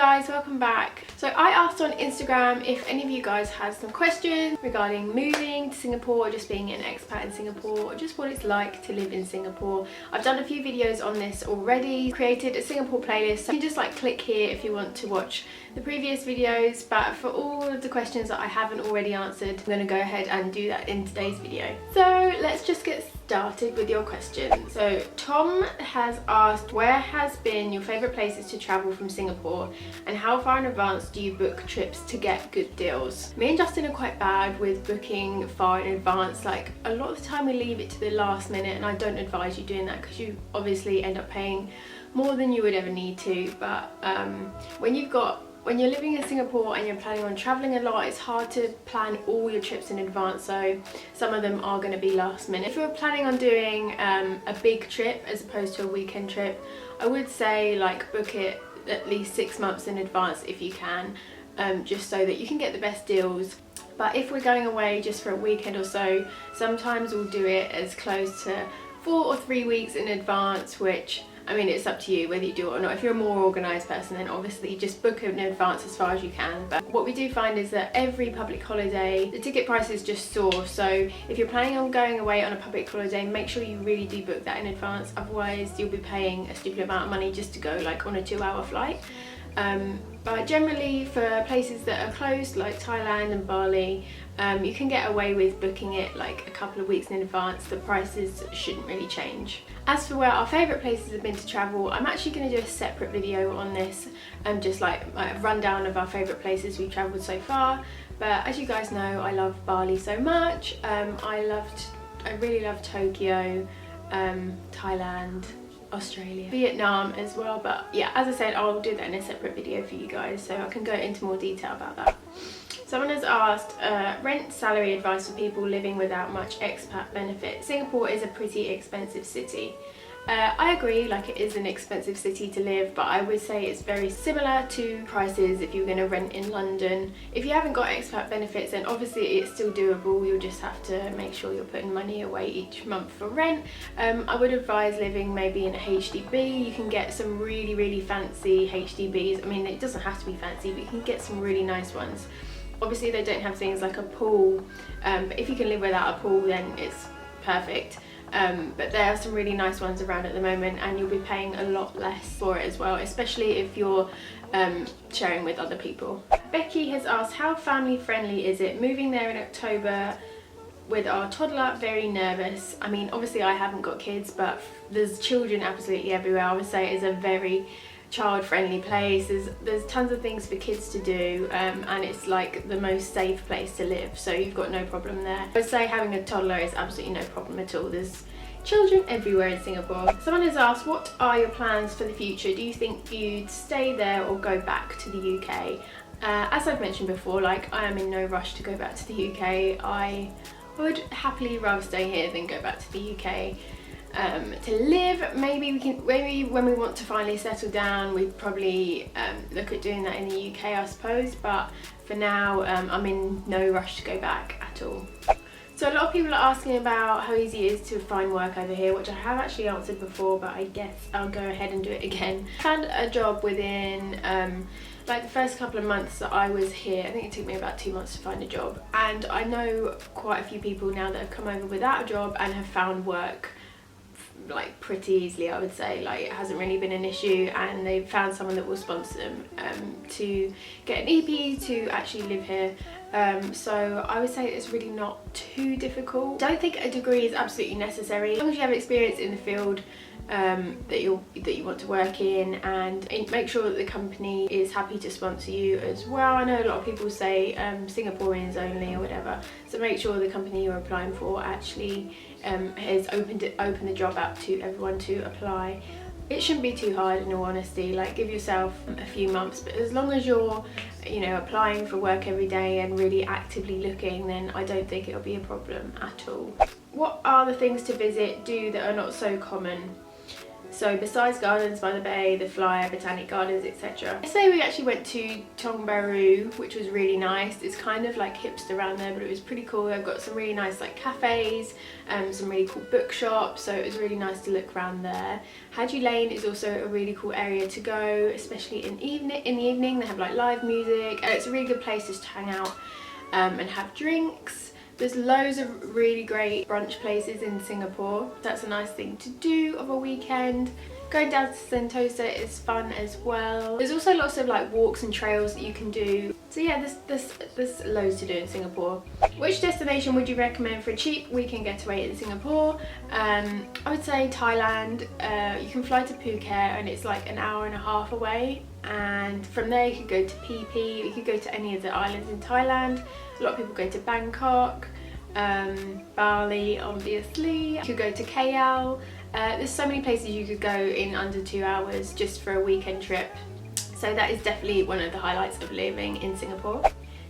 guys, welcome back. So I asked on Instagram if any of you guys had some questions regarding moving to Singapore, or just being an expat in Singapore, or just what it's like to live in Singapore. I've done a few videos on this already, created a Singapore playlist, so you can just like click here if you want to watch the previous videos. But for all of the questions that I haven't already answered, I'm going to go ahead and do that in today's video. So let's just get started with your questions. So Tom has asked, where has been your favourite places to travel from Singapore, and how far in advance do you book trips to get good deals? Me and Justin are quite bad with booking far in advance. Like a lot of the time we leave it to the last minute, and I don't advise you doing that because you obviously end up paying more than you would ever need to. But when you're living in Singapore and you're planning on traveling a lot, it's hard to plan all your trips in advance, so some of them are going to be last minute. If you're planning on doing a big trip as opposed to a weekend trip, I would say like book it at least 6 months in advance if you can, just so that you can get the best deals. But if we're going away just for a weekend or so, sometimes we'll do it as close to 4 or 3 weeks in advance, which, I mean, it's up to you whether you do it or not. If you're a more organised person, then obviously just book in advance as far as you can. But what we do find is that every public holiday, the ticket prices just soar. So if you're planning on going away on a public holiday, make sure you really do book that in advance. Otherwise, you'll be paying a stupid amount of money just to go like on a 2-hour flight. But generally for places that are closed like Thailand and Bali, you can get away with booking it like a couple of weeks in advance. The prices shouldn't really change. As for where our favourite places have been to travel, I'm actually going to do a separate video on this, just like a rundown of our favourite places we've travelled so far. But as you guys know, I love Bali so much. I really loved Tokyo, Thailand, Australia, Vietnam as well. But yeah, as I said, I'll do that in a separate video for you guys, so I can go into more detail about that. Someone has asked, rent salary advice for people living without much expat benefit. Singapore is a pretty expensive city. I agree, like it is an expensive city to live, but I would say it's very similar to prices if you're going to rent in London. If you haven't got expat benefits, then obviously it's still doable. You'll just have to make sure you're putting money away each month for rent. I would advise living maybe in a HDB. You can get some really fancy HDBs. I mean, it doesn't have to be fancy, but you can get some really nice ones. Obviously they don't have things like a pool, but if you can live without a pool, then it's perfect. But there are some really nice ones around at the moment, and you'll be paying a lot less for it as well, especially if you're sharing with other people. Becky has asked, how family friendly is it? Moving there in October with our toddler, very nervous. I mean, obviously I haven't got kids, but there's children absolutely everywhere. I would say it's a very child-friendly place. There's tons of things for kids to do, and it's like the most safe place to live, so you've got no problem there. I would say having a toddler is absolutely no problem at all. There's children everywhere in Singapore. Someone has asked, what are your plans for the future? Do you think you'd stay there or go back to the UK? As I've mentioned before, like I am in no rush to go back to the UK. I would happily rather stay here than go back to the UK. To live, maybe when we want to finally settle down, we'd probably look at doing that in the UK, I suppose, but for now I'm in no rush to go back at all. So a lot of people are asking about how easy it is to find work over here, which I have actually answered before, but I guess I'll go ahead and do it again. I found a job within like the first couple of months that I was here. I think it took me about 2 months to find a job, and I know quite a few people now that have come over without a job and have found work like pretty easily. I would say like it hasn't really been an issue, and they've found someone that will sponsor them to get an EP to actually live here. So I would say it's really not too difficult. Don't think a degree is absolutely necessary, as long as you have experience in the field that you want to work in, and make sure that the company is happy to sponsor you as well. I know a lot of people say Singaporeans only or whatever, so make sure the company you're applying for actually has opened the job out to everyone to apply. It shouldn't be too hard, in all honesty. Like, give yourself a few months, but as long as you're, you know, applying for work every day and really actively looking, then I don't think it'll be a problem at all. What are the things to do that are not so common? So besides Gardens by the Bay, the Flyer, Botanic Gardens, etc. Yesterday we actually went to Tongbaru, which was really nice. It's kind of like hipster around there, but it was pretty cool. They've got some really nice like cafes, some really cool bookshops, so it was really nice to look around there. Haji Lane is also a really cool area to go, especially in the evening. They have like live music, and it's a really good place just to hang out and have drinks. There's loads of really great brunch places in Singapore. That's a nice thing to do of a weekend. Going down to Sentosa is fun as well. There's also lots of like walks and trails that you can do. So yeah, there's loads to do in Singapore. Which destination would you recommend for a cheap weekend getaway in Singapore? I would say Thailand. You can fly to Phuket and it's like an hour and a half away. And from there you could go to Phi Phi, you could go to any of the islands in Thailand. A lot of people go to Bangkok, Bali obviously. You could go to KL. There's so many places you could go in under 2 hours just for a weekend trip. So that is definitely one of the highlights of living in Singapore.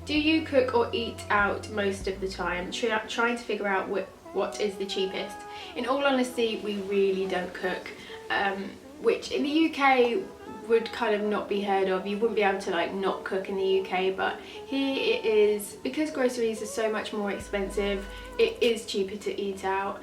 Do you cook or eat out most of the time? Trying to figure out what is the cheapest. In all honesty, we really don't cook, which in the UK would kind of not be heard of. You wouldn't be able to like not cook in the UK, but here it is, because groceries are so much more expensive, it is cheaper to eat out.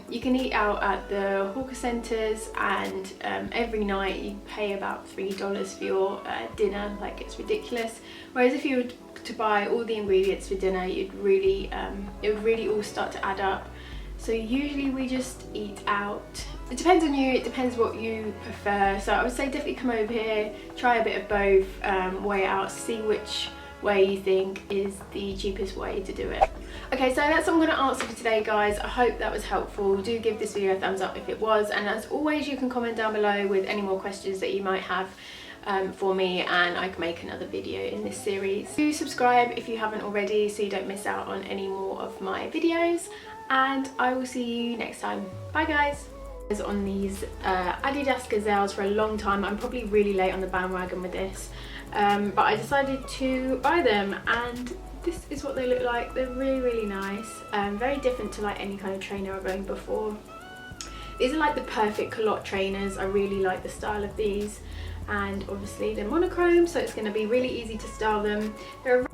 You can eat out at the hawker centres, and every night you pay about $3 for your dinner. Like, it's ridiculous. Whereas if you were to buy all the ingredients for dinner, it would really all start to add up. So usually we just eat out. It depends on you, it depends what you prefer. So I would say definitely come over here, try a bit of both, weigh it out, see which way you think is the cheapest way to do it. Okay, so that's all I'm going to answer for today, guys. I hope that was helpful. Do give this video a thumbs up if it was, and as always you can comment down below with any more questions that you might have for me, and I can make another video in this series. Do subscribe if you haven't already so you don't miss out on any more of my videos, and I will see you next time. Bye guys! On these Adidas Gazelles for a long time. I'm probably really late on the bandwagon with this, but I decided to buy them, and this is what they look like. They're really nice, very different to like any kind of trainer I've owned before. These are like the perfect culotte trainers. I really like the style of these, and obviously they're monochrome, so it's going to be really easy to style them. They're